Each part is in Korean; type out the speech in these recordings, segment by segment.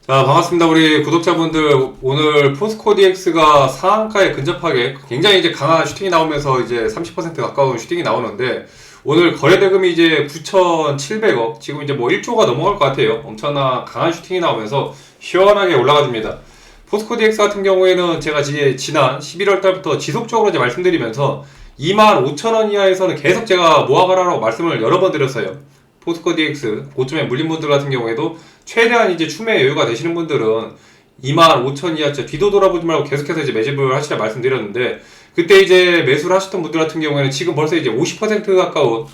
자, 반갑습니다. 우리 구독자분들. 오늘 포스코 DX가 상한가에 근접하게 굉장히 이제 강한 슈팅이 나오면서 이제 30% 가까운 슈팅이 나오는데, 오늘 거래대금이 이제 9,700억, 지금 이제 뭐 1조가 넘어갈 것 같아요. 엄청난 강한 슈팅이 나오면서 시원하게 올라가줍니다. 포스코 DX 같은 경우에는 제가 이제 지난 11월 달부터 지속적으로 이제 말씀드리면서 25,000원 이하에서는 계속 제가 모아가라고 말씀을 여러 번 드렸어요. 포스코 DX 고점에 물린 분들 같은 경우에도 최대한 이제 추매 여유가 되시는 분들은 25,000 이하째 뒤도 돌아보지 말고 계속해서 이제 매집을 하시라 말씀드렸는데, 그때 이제 매수를 하셨던 분들 같은 경우에는 지금 벌써 이제 50% 가까운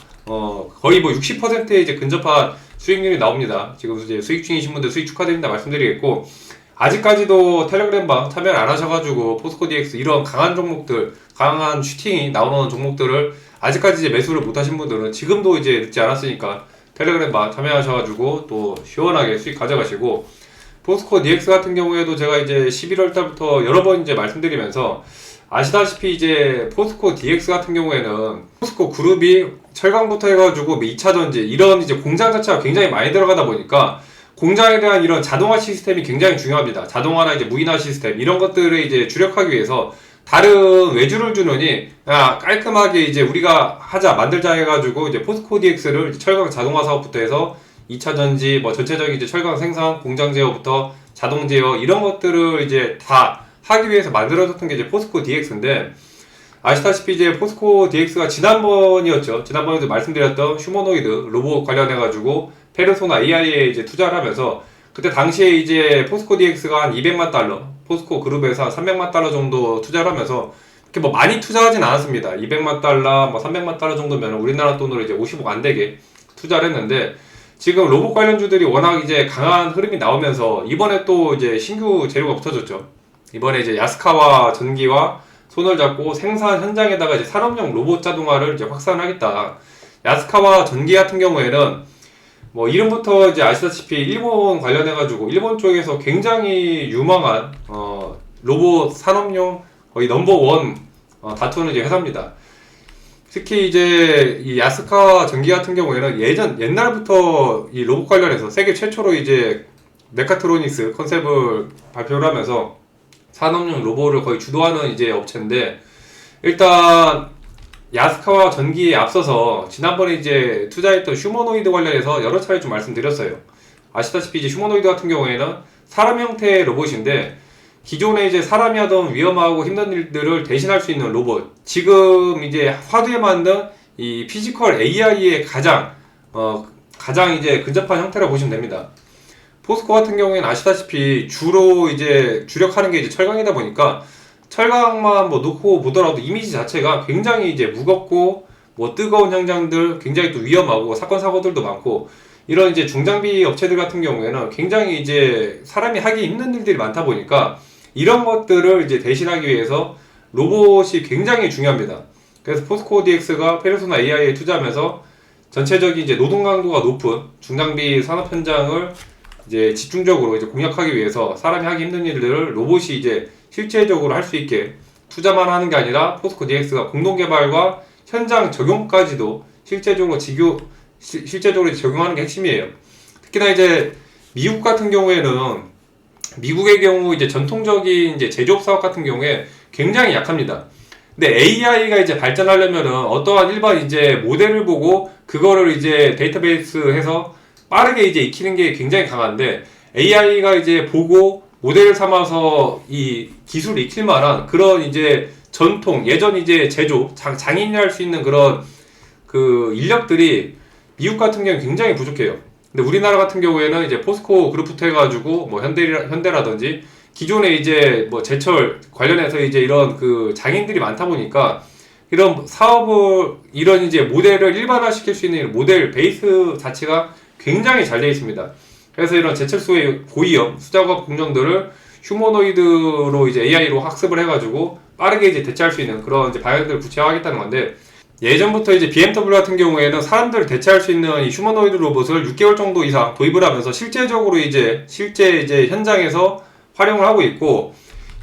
거의 뭐 60%에 이제 근접한 수익률이 나옵니다. 지금 이제 수익 중이신 분들 수익 축하드립니다 말씀드리겠고, 아직까지도 텔레그램방 참여를 안 하셔가지고 포스코 DX 이런 강한 종목들, 강한 슈팅이 나오는 종목들을 아직까지 이제 매수를 못 하신 분들은 지금도 이제 늦지 않았으니까 텔레그램방 참여하셔가지고 또 시원하게 수익 가져가시고, 포스코 DX 같은 경우에도 제가 이제 11월 달부터 여러 번 이제 말씀드리면서 아시다시피 이제 포스코 DX 같은 경우에는 포스코 그룹이 철강부터 해가지고 2차전지 이런 이제 공장 자체가 굉장히 많이 들어가다 보니까 공장에 대한 이런 자동화 시스템이 굉장히 중요합니다. 자동화나 이제 무인화 시스템 이런 것들을 이제 주력하기 위해서 다른 외주를 주느니 깔끔하게 이제 우리가 만들자 해가지고 이제 포스코 DX를 철강 자동화 사업부터 해서 2차 전지 뭐 전체적인 이제 철강 생산 공장 제어부터 자동 제어 이런 것들을 이제 다 하기 위해서 만들어졌던 게 이제 포스코 DX인데, 아시다시피 이제 포스코 DX가 지난번에도 말씀드렸던 휴머노이드 로봇 관련해가지고 페르소나 AI에 이제 투자를 하면서, 그때 당시에 이제 포스코 DX가 한 200만 달러, 포스코 그룹에서 한 300만 달러 정도 투자를 하면서 이렇게 뭐 많이 투자하진 않았습니다. 200만 달러, 뭐 300만 달러 정도면 우리나라 돈으로 이제 50억 안 되게 투자를 했는데, 지금 로봇 관련주들이 워낙 이제 강한 흐름이 나오면서 이번에 또 이제 신규 재료가 붙어졌죠. 이번에 이제 야스카와 전기와 손을 잡고 생산 현장에다가 이제 산업용 로봇 자동화를 이제 확산하겠다. 야스카와 전기 같은 경우에는 뭐 이름부터 이제 아시다시피 일본 관련해가지고 일본 쪽에서 굉장히 유망한 로봇 산업용 거의 넘버원 다투는 이제 회사입니다. 특히 이제 이 야스카와 전기 같은 경우에는 옛날부터 이 로봇 관련해서 세계 최초로 이제 메카트로닉스 컨셉을 발표를 하면서 산업용 로봇을 거의 주도하는 이제 업체인데, 일단 야스카와 전기에 앞서서 지난번에 이제 투자했던 휴머노이드 관련해서 여러 차례 좀 말씀드렸어요. 아시다시피 이제 휴머노이드 같은 경우에는 사람 형태의 로봇인데, 기존에 이제 사람이 하던 위험하고 힘든 일들을 대신할 수 있는 로봇, 지금 이제 화두에 만든 이 피지컬 AI의 가장 이제 근접한 형태라고 보시면 됩니다. 포스코 같은 경우에는 아시다시피 주로 이제 주력하는 게 이제 철강이다 보니까 철강만 뭐 놓고 보더라도 이미지 자체가 굉장히 이제 무겁고 뭐 뜨거운 현장들 굉장히 또 위험하고 사건 사고들도 많고, 이런 이제 중장비 업체들 같은 경우에는 굉장히 이제 사람이 하기 힘든 일들이 많다 보니까 이런 것들을 이제 대신하기 위해서 로봇이 굉장히 중요합니다. 그래서 포스코 DX가 페르소나 AI에 투자하면서 전체적인 이제 노동 강도가 높은 중장비 산업 현장을 이제 집중적으로 이제 공략하기 위해서 사람이 하기 힘든 일들을 로봇이 이제 실제적으로 할 수 있게 투자만 하는 게 아니라 포스코 DX가 공동 개발과 현장 적용까지도 실제적으로 적용하는 게 핵심이에요. 특히나 이제 미국 같은 경우에는 미국의 경우 이제 전통적인 이제 제조업 사업 같은 경우에 굉장히 약합니다. 근데 AI가 이제 발전하려면은 어떠한 일반 이제 모델을 보고 그거를 이제 데이터베이스해서 빠르게 이제 익히는 게 굉장히 강한데, AI가 이제 보고 모델을 삼아서 이 기술을 익힐 만한 그런 이제 예전 이제 장인이 할 수 있는 그런 그 인력들이 미국 같은 경우는 굉장히 부족해요. 근데 우리나라 같은 경우에는 이제 포스코 그룹부터 해가지고 뭐 현대라든지 기존에 이제 뭐 제철 관련해서 이제 이런 그 장인들이 많다 보니까 이런 사업을 이런 이제 모델을 일반화시킬 수 있는 모델 베이스 자체가 굉장히 잘 되어 있습니다. 그래서 이런 제철소의 고위험 수작업 공정들을 휴머노이드로 이제 AI로 학습을 해가지고 빠르게 이제 대체할 수 있는 그런 이제 방향들을 구체화하겠다는 건데, 예전부터 이제 BMW 같은 경우에는 사람들을 대체할 수 있는 이 휴머노이드 로봇을 6개월 정도 이상 도입을 하면서 실제 이제 현장에서 활용을 하고 있고,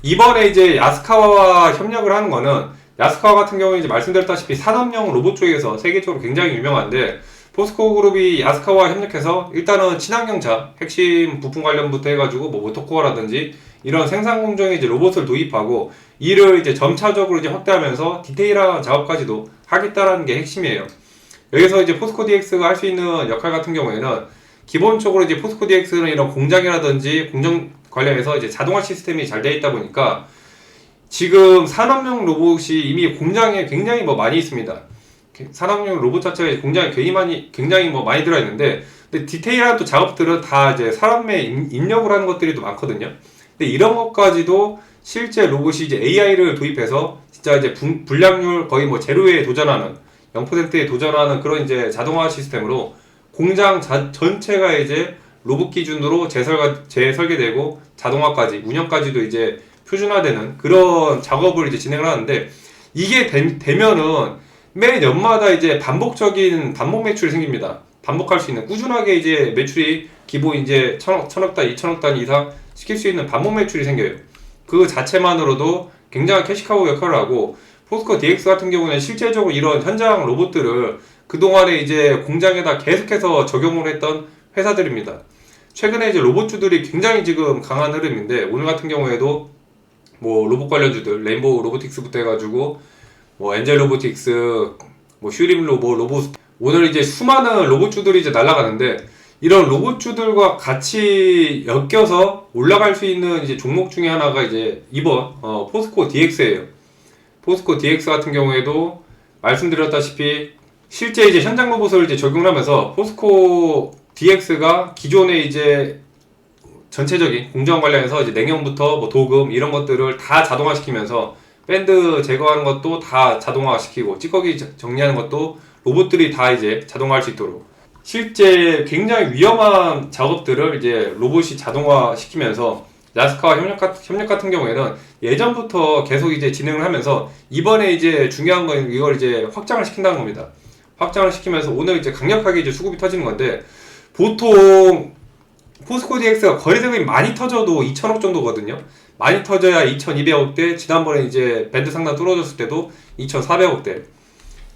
이번에 이제 야스카와와 협력을 하는 거는, 야스카와 같은 경우에 이제 말씀드렸다시피 산업용 로봇 쪽에서 세계적으로 굉장히 유명한데, 포스코 그룹이 야스카와 협력해서 일단은 친환경차, 핵심 부품 관련부터 해가지고 뭐 모터코어라든지 이런 생산 공정에 이제 로봇을 도입하고 이를 이제 점차적으로 이제 확대하면서 디테일한 작업까지도 하겠다라는 게 핵심이에요. 여기서 이제 포스코 DX가 할 수 있는 역할 같은 경우에는 기본적으로 이제 포스코 DX는 이런 공장이라든지 공정 관련해서 이제 자동화 시스템이 잘 되어 있다 보니까 지금 산업용 로봇이 이미 공장에 굉장히 뭐 많이 있습니다. 산업용 로봇 자체가 공장에 굉장히 뭐 많이 들어 있는데, 근데 디테일한 또 작업들은 다 이제 사람의 입력을 하는 것들이 또 많거든요. 근데 이런 것까지도 실제 로봇이 이제 AI를 도입해서 진짜 이제 불량률 거의 뭐 제로에 도전하는 0%에 도전하는 그런 이제 자동화 시스템으로 공장 전체가 이제 로봇 기준으로 재설계되고 자동화까지 운영까지도 이제 표준화되는 그런 작업을 이제 진행을 하는데, 이게 되면은 매 년마다 이제 반복적인 반복 매출이 생깁니다. 반복할 수 있는 꾸준하게 이제 매출이 기본 이제 천억 단위, 2천억 단위 이상 시킬 수 있는 반복 매출이 생겨요. 그 자체만으로도 굉장한 캐시카우 역할을 하고, 포스코 DX 같은 경우는 실제적으로 이런 현장 로봇들을 그동안에 이제 공장에다 계속해서 적용을 했던 회사들입니다. 최근에 이제 로봇주들이 굉장히 지금 강한 흐름인데, 오늘 같은 경우에도 뭐 로봇 관련주들, 레인보우 로보틱스부터 해가지고 뭐 엔젤 로보틱스, 뭐 슈림 로봇, 오늘 이제 수많은 로봇주들이 이제 날아가는데, 이런 로봇주들과 같이 엮여서 올라갈 수 있는 이제 종목 중에 하나가 이제 이번 포스코 DX예요. 포스코 DX 같은 경우에도 말씀드렸다시피 실제 이제 현장 로봇을 이제 적용하면서 포스코 DX가 기존의 이제 전체적인 공정 관련해서 이제 냉연부터 뭐 도금 이런 것들을 다 자동화시키면서 밴드 제거하는 것도 다 자동화시키고 찌꺼기 정리하는 것도 로봇들이 다 이제 자동화할 수 있도록, 실제 굉장히 위험한 작업들을 이제 로봇이 자동화시키면서 야스카와 협력 같은 경우에는 예전부터 계속 이제 진행을 하면서 이번에 이제 중요한 건 이걸 이제 확장을 시킨다는 겁니다. 확장을 시키면서 오늘 이제 강력하게 이제 수급이 터지는 건데, 보통 포스코 DX가 거래대금이 많이 터져도 2천억 정도거든요. 많이 터져야 2,200억대, 지난번에 이제 밴드 상단 뚫어졌을 때도 2,400억대.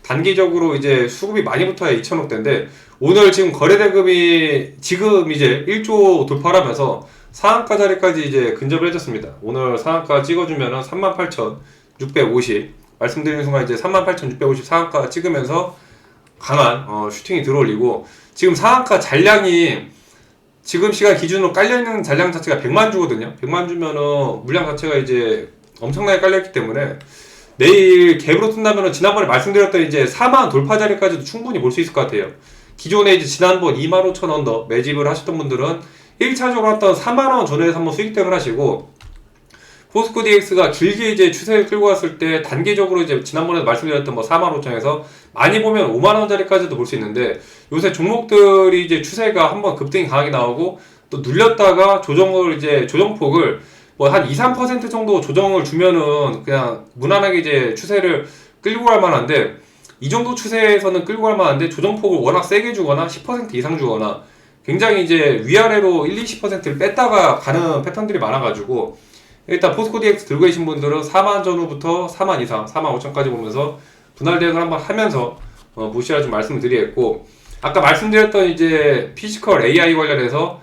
단기적으로 이제 수급이 많이 붙어야 2천억대인데, 오늘 지금 거래대금이 지금 이제 1조 돌파를 하면서 상한가 자리까지 이제 근접을 해줬습니다. 오늘 상한가 찍어주면은 38,650, 말씀드리는 순간 이제 38,650 상한가 찍으면서 강한 슈팅이 들어올리고, 지금 상한가 잔량이 지금 시간 기준으로 깔려있는 잔량 자체가 100만 주거든요. 100만 주면은 물량 자체가 이제 엄청나게 깔려있기 때문에 내일 갭으로 뜬다면은 지난번에 말씀드렸던 이제 4만 돌파 자리까지도 충분히 볼 수 있을 것 같아요. 기존에 이제 지난번 25,000원 더 매집을 하셨던 분들은 1차적으로 했던 4만원 전후에서 한번 수익등을 하시고, 포스코 DX가 길게 이제 추세를 끌고 왔을 때 단기적으로 이제 지난번에 말씀드렸던 뭐 45,000원에서 많이 보면 5만원짜리까지도 볼 수 있는데, 요새 종목들이 이제 추세가 한번 급등이 강하게 나오고 또 눌렸다가 조정폭을 뭐 한 2, 3% 정도 조정을 주면은 그냥 무난하게 이제 추세를 끌고 갈 만한데, 이 정도 추세에서는 끌고 갈 만한데 조정폭을 워낙 세게 주거나 10% 이상 주거나 굉장히 이제 위아래로 1, 20%를 뺐다가 가는 패턴들이 많아가지고, 일단 포스코 DX 들고 계신 분들은 4만 전후부터 4만 이상, 4만 5천까지 보면서 분할 대응을 한번 하면서 보시라 좀 말씀을 드리겠고, 아까 말씀드렸던 이제 피지컬 AI 관련해서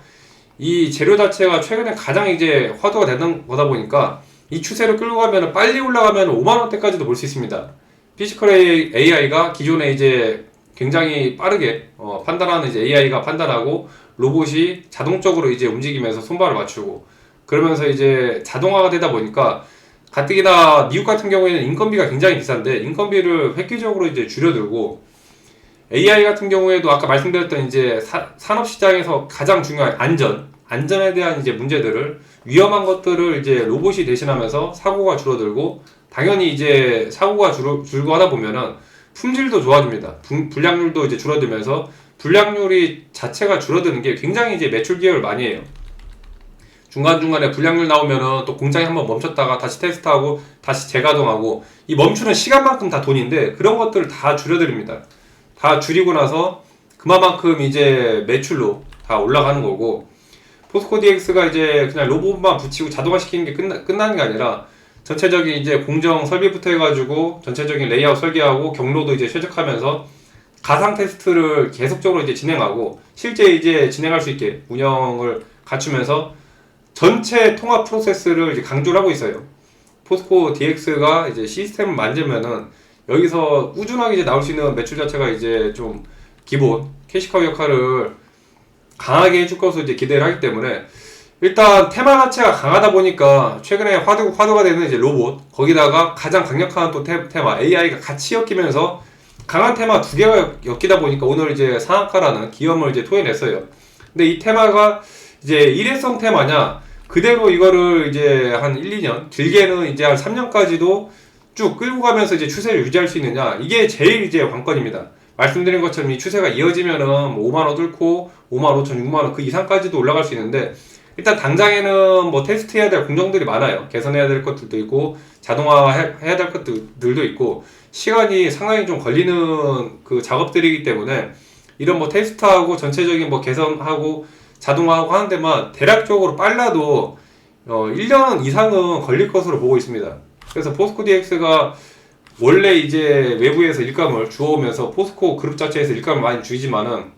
이 재료 자체가 최근에 가장 이제 화두가 되는 거다 보니까 이 추세를 끌고 가면 빨리 올라가면 5만원대까지도 볼 수 있습니다. 피지컬 AI가 기존에 이제 굉장히 빠르게 판단하는 이제 AI가 판단하고 로봇이 자동적으로 이제 움직이면서 손발을 맞추고 그러면서 이제 자동화가 되다 보니까, 가뜩이나 미국 같은 경우에는 인건비가 굉장히 비싼데 인건비를 획기적으로 이제 줄여들고, AI 같은 경우에도 아까 말씀드렸던 이제 산업 시장에서 가장 중요한 안전에 대한 이제 문제들을, 위험한 것들을 이제 로봇이 대신하면서 사고가 줄어들고, 당연히 이제 사고가 줄고 하다 보면은 품질도 좋아집니다. 불량률도 이제 줄어들면서, 불량률이 자체가 줄어드는 게 굉장히 이제 매출 기여를 많이 해요. 중간중간에 불량률 나오면은 또 공장이 한번 멈췄다가 다시 테스트하고 다시 재가동하고, 이 멈추는 시간만큼 다 돈인데 그런 것들을 다 줄여드립니다. 다 줄이고 나서 그만큼 이제 매출로 다 올라가는 거고, 포스코 DX가 이제 그냥 로봇만 붙이고 자동화 시키는 게 끝나는 게 아니라 전체적인 이제 공정 설비부터 해가지고 전체적인 레이아웃 설계하고 경로도 이제 최적화하면서 가상 테스트를 계속적으로 이제 진행하고 실제 이제 진행할 수 있게 운영을 갖추면서 전체 통합 프로세스를 이제 강조를 하고 있어요. 포스코 DX가 이제 시스템을 만들면은 여기서 꾸준하게 이제 나올 수 있는 매출 자체가 이제 좀 기본 캐시카우 역할을 강하게 해줄 것으로 이제 기대를 하기 때문에 일단 테마 자체가 강하다 보니까 최근에 화두가 되는 이제 로봇 거기다가 가장 강력한 또 테마 AI가 같이 엮이면서 강한 테마 두 개가 엮이다 보니까 오늘 이제 상한가라는 기염을 이제 토해냈어요. 근데 이 테마가 이제 일회성 테마냐 그대로 이거를 이제 한 1, 2년 길게는 이제 한 3년까지도 쭉 끌고 가면서 이제 추세를 유지할 수 있느냐 이게 제일 이제 관건입니다. 말씀드린 것처럼 이 추세가 이어지면은 뭐 5만원 뚫고 5만 5천 6만원 그 이상까지도 올라갈 수 있는데 일단 당장에는 뭐 테스트해야 될 공정들이 많아요. 개선해야 될 것들도 있고 자동화 해야 될 것들도 있고 시간이 상당히 좀 걸리는 그 작업들이기 때문에 이런 뭐 테스트하고 전체적인 뭐 개선하고 자동화하고 하는 데만 대략적으로 빨라도 1년 이상은 걸릴 것으로 보고 있습니다. 그래서 포스코 DX가 원래 이제 외부에서 일감을 주워오면서 포스코 그룹 자체에서 일감을 많이 주지만은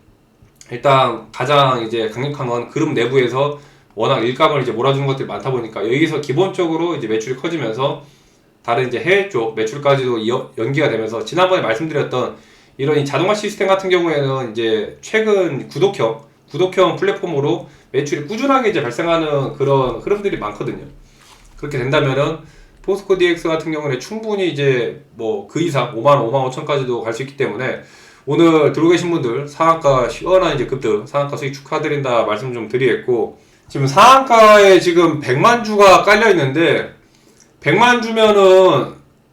일단 가장 이제 강력한 건 그룹 내부에서 워낙 일감을 이제 몰아주는 것들이 많다 보니까 여기서 기본적으로 이제 매출이 커지면서 다른 이제 해외 쪽 매출까지도 연기가 되면서 지난번에 말씀드렸던 이런 이 자동화 시스템 같은 경우에는 이제 최근 구독형 플랫폼으로 매출이 꾸준하게 이제 발생하는 그런 흐름들이 많거든요. 그렇게 된다면은 포스코 DX 같은 경우는 충분히 이제 뭐 그 이상 5만 5천까지도 갈 수 있기 때문에 오늘 들어오 계신 분들 상한가 시원한 이제 급등 상한가 수익 축하드린다 말씀 좀 드리겠고 지금 상한가에 지금 100만 주가 깔려 있는데 100만 주면은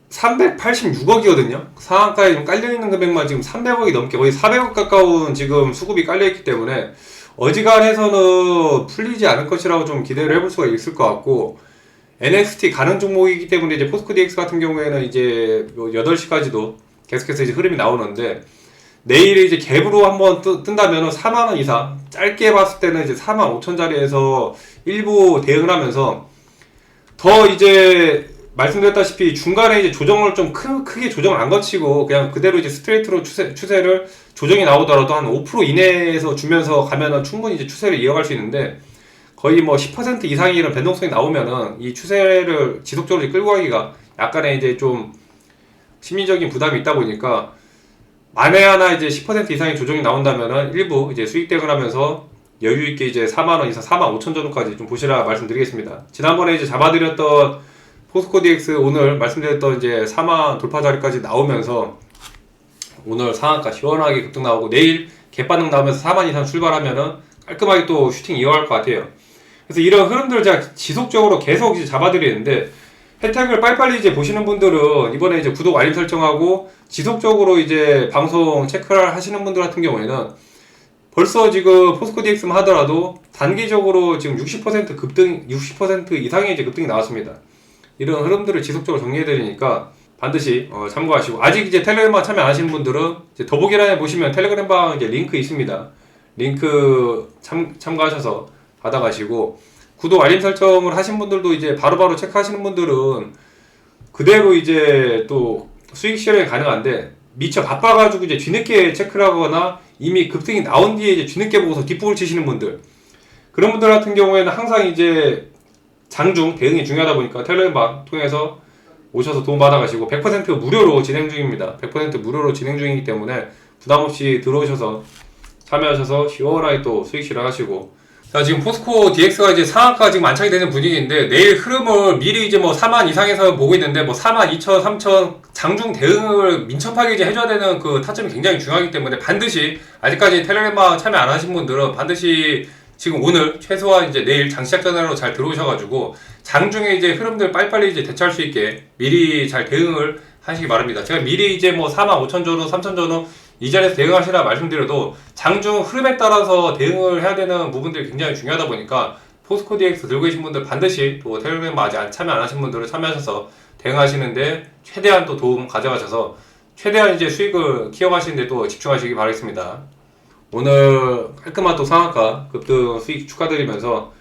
386억이거든요. 상한가에 지금 깔려 있는 금액만 지금 300억이 넘게 거의 400억 가까운 지금 수급이 깔려 있기 때문에 어지간해서는 풀리지 않을 것이라고 좀 기대를 해볼 수가 있을 것 같고 NXT 가는 종목이기 때문에 이제 포스코 DX 같은 경우에는 이제 8시까지도 계속해서 이제 흐름이 나오는데 내일 이제 갭으로 한번 뜬다면 4만원 이상 짧게 봤을 때는 이제 4만 5천짜리에서 일부 대응을 하면서 더 이제 말씀드렸다시피 중간에 이제 조정을 좀 크게 조정을 안 거치고 그냥 그대로 이제 스트레이트로 추세를 조정이 나오더라도 한 5% 이내에서 주면서 가면은 충분히 이제 추세를 이어갈 수 있는데 거의 뭐 10% 이상의 이런 변동성이 나오면은 이 추세를 지속적으로 끌고 가기가 약간의 이제 좀 심리적인 부담이 있다 보니까 만에 하나 이제 10% 이상의 조정이 나온다면은 일부 이제 수익 대응을 하면서 여유 있게 이제 4만원 이상 4만 5천 정도까지 좀 보시라 말씀드리겠습니다. 지난번에 이제 잡아드렸던 포스코 DX 오늘 말씀드렸던 이제 4만 돌파 자리까지 나오면서 오늘 상한가 시원하게 급등 나오고 내일 갭반등 나오면서 4만 이상 출발하면은 깔끔하게 또 슈팅 이어갈 것 같아요. 그래서 이런 흐름들을 제가 지속적으로 계속 이제 잡아드리는데 혜택을 빨리빨리 이제 보시는 분들은 이번에 이제 구독 알림 설정하고 지속적으로 이제 방송 체크를 하시는 분들 같은 경우에는 벌써 지금 포스코 DX만 하더라도 단기적으로 지금 60% 급등, 60% 이상의 이제 급등이 나왔습니다. 이런 흐름들을 지속적으로 정리해드리니까 반드시 참고하시고 아직 이제 텔레그램방 참여 안 하시는 분들은 이제 더보기란에 보시면 텔레그램방 이제 링크 있습니다. 링크 참가하셔서 받아가시고 구독 알림 설정을 하신 분들도 이제 바로바로 체크하시는 분들은 그대로 이제 또 수익 실현이 가능한데 미처 바빠가지고 이제 뒤늦게 체크를 하거나 이미 급등이 나온 뒤에 이제 뒤늦게 보고서 뒷북을 치시는 분들 그런 분들 같은 경우에는 항상 이제 장중 대응이 중요하다 보니까 텔레그램방 통해서 오셔서 도움 받아가시고 100% 무료로 진행 중입니다. 100% 무료로 진행 중이기 때문에 부담없이 들어오셔서 참여하셔서 시원하게 또 수익 실현하시고 자 지금 포스코 DX가 이제 상한가 지금 안착이 되는 분위기인데 내일 흐름을 미리 이제 뭐 4만 이상에서 보고 있는데 뭐 4만 2천, 3천 장중 대응을 민첩하게 이제 해줘야 되는 그 타점이 굉장히 중요하기 때문에 반드시 아직까지 텔레그램방 참여 안 하신 분들은 반드시 지금 오늘 최소한 이제 내일 장 시작 전으로 잘 들어오셔가지고 장중에 이제 흐름들 빨리빨리 이제 대처할 수 있게 미리 잘 대응을 하시기 바랍니다. 제가 미리 이제 뭐 4만 5천 전후, 3천 전후 이 자리에서 대응하시라 말씀드려도 장중 흐름에 따라서 대응을 해야 되는 부분들이 굉장히 중요하다 보니까 포스코 DX 들고 계신 분들 반드시 또 텔레그램 아직 참여 안 하신 분들은 참여하셔서 대응하시는데 최대한 또 도움 가져가셔서 최대한 이제 수익을 키워가시는데 또 집중하시기 바라겠습니다. 오늘 깔끔한 또 상한가 급등 수익 축하드리면서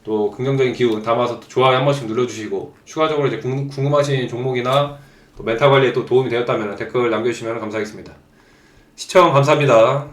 또 긍정적인 기운 담아서 또 좋아요 한 번씩 눌러주시고 추가적으로 이제 궁금하신 종목이나 또 멘탈 관리에 또 도움이 되었다면 댓글 남겨주시면 감사하겠습니다. 시청 감사합니다.